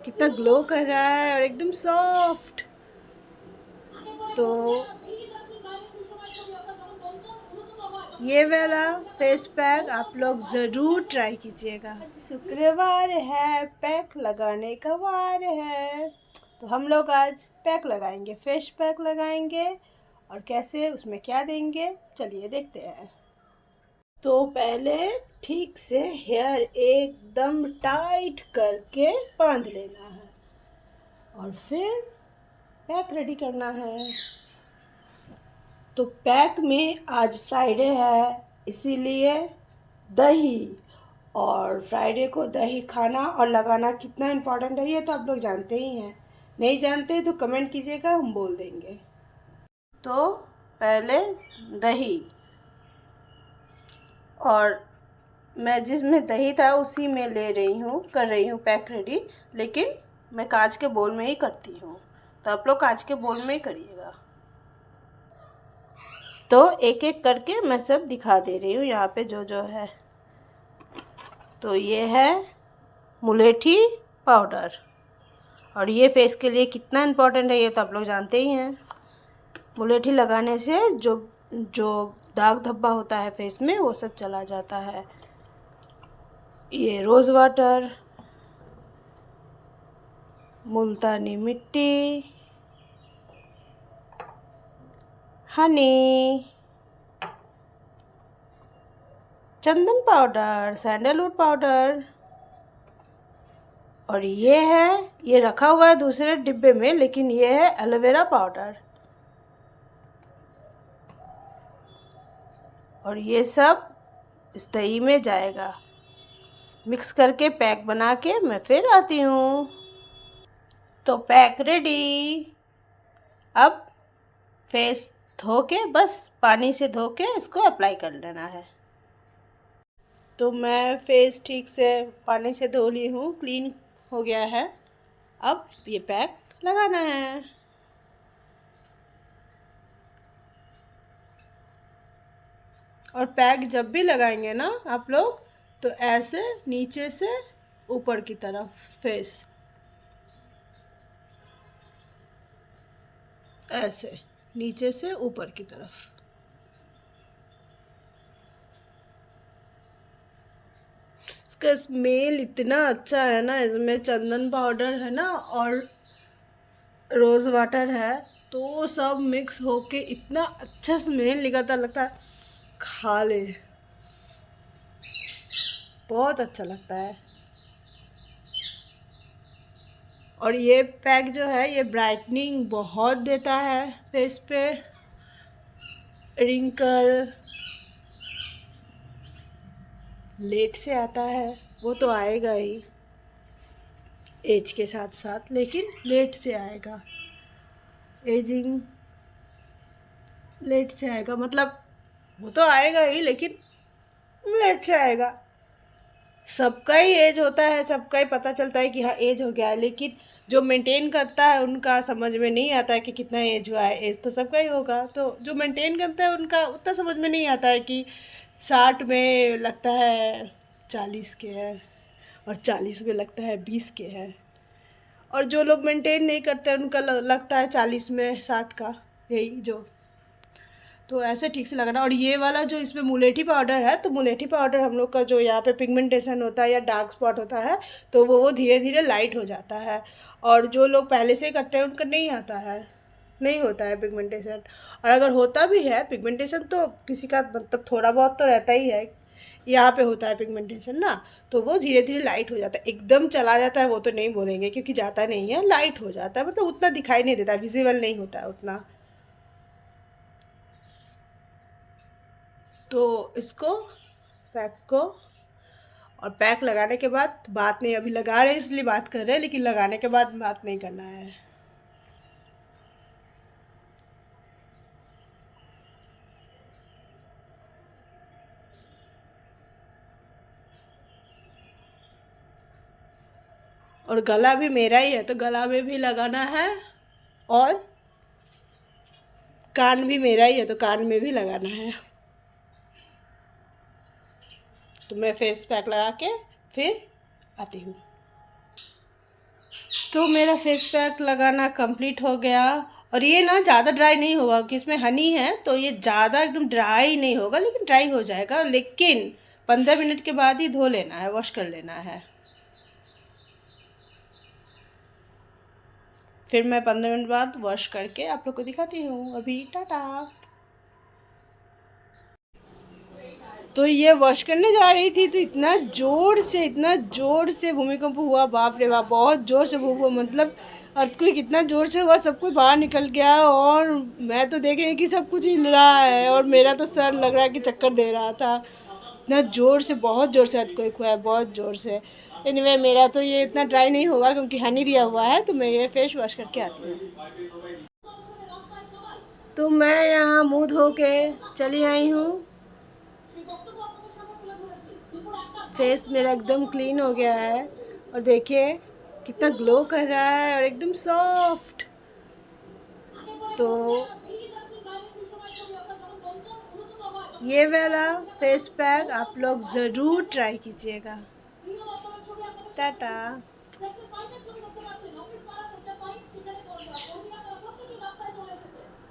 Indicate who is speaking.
Speaker 1: कितना ग्लो कर रहा है और एकदम सॉफ्ट। तो ये वाला फेस पैक आप लोग ज़रूर ट्राई कीजिएगा। आज शुक्रवार है, पैक लगाने का वार है, तो हम लोग आज पैक लगाएंगे, फेस पैक लगाएंगे। और कैसे, उसमें क्या देंगे, चलिए देखते हैं। तो पहले ठीक से हेयर एकदम टाइट करके बांध लेना है और फिर पैक रेडी करना है। तो पैक में आज फ्राइडे है, इसीलिए दही, और फ्राइडे को दही खाना और लगाना कितना इम्पोर्टेंट है ये तो आप लोग जानते ही हैं। नहीं जानते तो कमेंट कीजिएगा, हम बोल देंगे। तो पहले दही, और मैं जिसमें दही था उसी में ले रही हूँ, कर रही हूँ पैक रेडी, लेकिन मैं कांच के बोल में ही करती हूँ, तो आप लोग कांच के बोल में ही करिएगा। तो एक एक करके मैं सब दिखा दे रही हूँ यहाँ पे जो जो है। तो ये है मुलेठी पाउडर, और ये फेस के लिए कितना इम्पोर्टेंट है ये तो आप लोग जानते ही हैं। मुलेठी लगाने से जो जो दाग धब्बा होता है फेस में वो सब चला जाता है। ये रोज़ वाटर, मुल्तानी मिट्टी, हनी, चंदन पाउडर, सैंडलवुड पाउडर, और ये है, ये रखा हुआ है दूसरे डिब्बे में, लेकिन ये है एलोवेरा पाउडर। और ये सब इस दही में जाएगा। मिक्स करके पैक बना के मैं फिर आती हूँ। तो पैक रेडी। अब फेस धो के, बस पानी से धो के इसको अप्लाई कर लेना है। तो मैं फेस ठीक से पानी से धो ली हूँ, क्लीन हो गया है। अब ये पैक लगाना है। और पैक जब भी लगाएंगे ना आप लोग, तो ऐसे नीचे से ऊपर की तरफ फेस, ऐसे नीचे से ऊपर की तरफ। इसका स्मेल इतना अच्छा है ना, इसमें चंदन पाउडर है ना और रोज़ वाटर है, तो वो सब मिक्स होके इतना अच्छा स्मेल निकलता, लगता है खा ले, बहुत अच्छा लगता है। और ये पैक जो है ये ब्राइटनिंग बहुत देता है फेस पे। रिंकल लेट से आता है, वो तो आएगा ही एज के साथ साथ, लेकिन लेट से आएगा। एजिंग लेट से आएगा, मतलब वो तो आएगा ही लेकिन लेट से आएगा। सबका ही एज होता है, सबका ही पता चलता है कि हाँ एज हो गया है, लेकिन जो मेंटेन करता है उनका समझ में नहीं आता है कि कितना एज हुआ है। एज तो सबका ही होगा, तो जो मेंटेन करता है उनका उतना समझ में नहीं आता है कि 60 में लगता है 40 के है, और 40 में लगता है 20 के है। और जो लोग मेंटेन नहीं करते उनका लगता है 40 में 60 का, यही जो। तो ऐसे ठीक से लगाना। और ये वाला जो इसमें मुलेठी पाउडर है, तो मुलेठी पाउडर हम लोग का जो यहाँ पे पिगमेंटेशन होता है या डार्क स्पॉट होता है, तो वो धीरे धीरे लाइट हो जाता है। और जो लोग पहले से करते हैं उनका नहीं आता है, नहीं होता है पिगमेंटेशन। और अगर होता भी है पिगमेंटेशन तो किसी का मतलब थोड़ा बहुत तो रहता ही है, यहाँ पे होता है पिगमेंटेशन ना, तो वो धीरे धीरे लाइट हो जाता है। एकदम चला जाता है वो तो नहीं बोलेंगे, क्योंकि जाता नहीं है, लाइट हो जाता है, मतलब उतना दिखाई नहीं देता, विजिबल नहीं होता है उतना। तो इसको, पैक को, और पैक लगाने के बाद बात नहीं, अभी लगा रहे हैं इसलिए बात कर रहे हैं, लेकिन लगाने के बाद बात नहीं करना है। और गला भी मेरा ही है तो गला में भी लगाना है, और कान भी मेरा ही है तो कान में भी लगाना है। तो मैं फेस पैक लगा के फिर आती हूँ। तो मेरा फेस पैक लगाना कंप्लीट हो गया। और ये ना ज़्यादा ड्राई नहीं होगा क्योंकि इसमें हनी है, तो ये ज़्यादा एकदम ड्राई नहीं होगा, लेकिन ड्राई हो जाएगा। लेकिन 15 मिनट के बाद ही धो लेना है, वॉश कर लेना है। फिर मैं 15 मिनट बाद वॉश करके आप लोग को दिखाती हूँ। अभी टाटा। तो ये वॉश करने जा रही थी तो इतना ज़ोर से भूमिकंप हुआ, बाप रे बाप, बहुत ज़ोर से भूकंप, मतलब अर्थक्वेक इतना ज़ोर से हुआ, सब कुछ बाहर निकल गया। और मैं तो देख रही हूँ कि सब कुछ हिल रहा है और मेरा तो सर लग रहा है कि चक्कर दे रहा था। इतना ज़ोर से, बहुत ज़ोर से अर्थक्वेक हुआ है, बहुत ज़ोर से। एनीवे मेरा तो ये इतना ड्राई नहीं होगा क्योंकि हनी दिया हुआ है, तो मैं ये फेस वॉश करके आती हूँ। तो मैं यहाँ मुँह धो के चली आई हूँ। फेस मेरा एकदम क्लीन हो गया है और देखिए कितना ग्लो कर रहा है और एकदम सॉफ्ट। तो ये वाला फेस पैक आप लोग ज़रूर ट्राई कीजिएगा। टाटा।